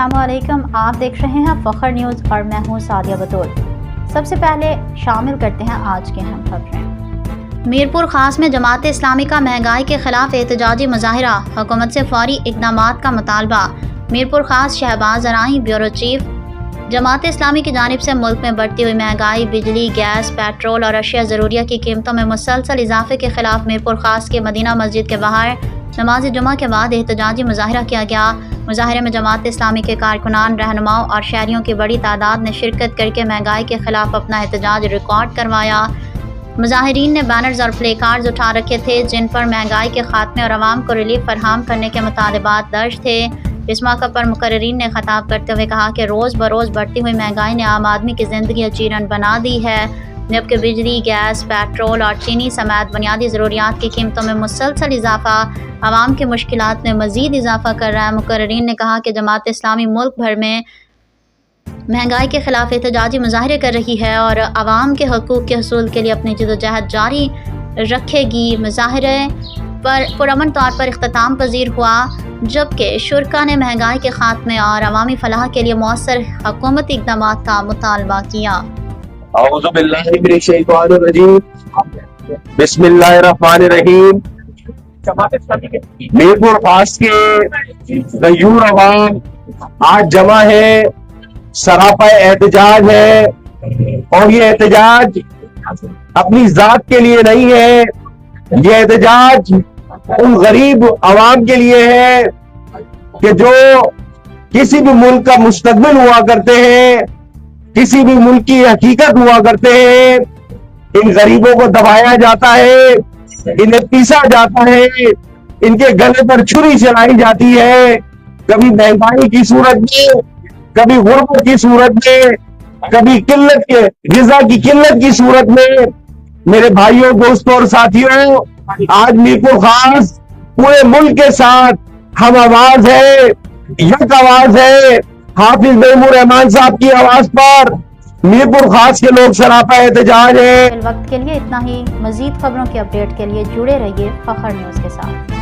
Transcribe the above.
अस्सलामुअलैकुम, आप देख रहे हैं फखर न्यूज़ और मैं हूं सादिया बतूल। सबसे पहले शामिल करते हैं आज के अहम खबरें। मीरपुर खास में जमात इस्लामी का महंगाई के खिलाफ एहतजाजी मुजाहिरा, हुकूमत से फौरी इक़दामात का मुतालबा। मीरपुर खास शहबाज अराई, ब्यूरो चीफ। जमात इस्लामी की जानिब से मुल्क में बढ़ती हुई महंगाई, बिजली, गैस, पेट्रोल और अशिया ज़रूरिया की कीमतों में मुसलसल इजाफे के खिलाफ मीरपुर खास के मदीना मस्जिद के बाहर नमाज जुमा के बाद एहतजाजी मुजाहिरा किया गया। मुजाहिरे में जमात इस्लामी के कारकुनान, रहनुमाओं और शहरियों की बड़ी तादाद ने शिरकत करके महंगाई के खिलाफ अपना एहतजाज रिकॉर्ड करवाया। मुजाहिरीन ने बैनर्स और प्ले कार्ड्स उठा रखे थे जिन पर महंगाई के खात्मे और आवाम को रिलीफ फरहम करने के मुतालबात दर्ज थे। इस मौके पर मुकर्रिरीन ने खिताब करते हुए कहा कि रोज़ बरोज़ बढ़ती हुई महंगाई ने आम आदमी की ज़िंदगी अचीरन बना दी है, जबकि बिजली, गैस, पेट्रोल और चीनी समेत बुनियादी ज़रूरियात की कीमतों में मुसलसल इजाफा आवाम की मुश्किलात में मज़ीद इजाफा कर रहा है। मुकर्रिरीन ने कहा कि जमात इस्लामी मुल्क भर में महंगाई के खिलाफ एहतजाजी मुजाहिरे कर रही है और आवाम के हकूक़ के हसूल के लिए अपनी जदोजहद जारी रखेगी। मुजाहिरे पर पुरअमन तौर पर इख्तिताम पजीर हुआ, जबकि शुरका ने महंगाई के खात्मे और अवामी फलाह के लिए मौसर हुकूमती इक़दामात का मुतालबा किया। औज़ु बिल्लाहि मिनश शैतानिर रजीम, बिस्मिल्लाहिर्रहमानिर्रहीम। मीरपुर खास के गयूर अवाम आज जमा है, सरापा एहतजाज है, और ये एहतजाज अपनी जात के लिए नहीं है, ये एहतजाज उन गरीब अवाम के लिए है कि जो किसी भी मुल्क का मुस्तकबिल हुआ करते हैं, किसी भी मुल्क की हकीकत हुआ करते हैं। इन गरीबों को दबाया जाता है, इन्हें पीसा जाता है, इनके गले पर छुरी चलाई जाती है, कभी महंगाई की सूरत में, कभी गुर्बत की सूरत में, कभी किल्लत के गिज़ा की किल्लत की सूरत में। मेरे भाइयों, दोस्तों और साथियों, आज मीरपुर खास पूरे मुल्क के साथ हम आवाज है, यक आवाज है। हाफिज तैमूर रहमान साहब की आवाज पर मीरपुर खास के लोग सरापा एहतजाज है। वक्त के लिए इतना ही। मजीद खबरों के अपडेट के लिए जुड़े रहिए फखर न्यूज़ के साथ।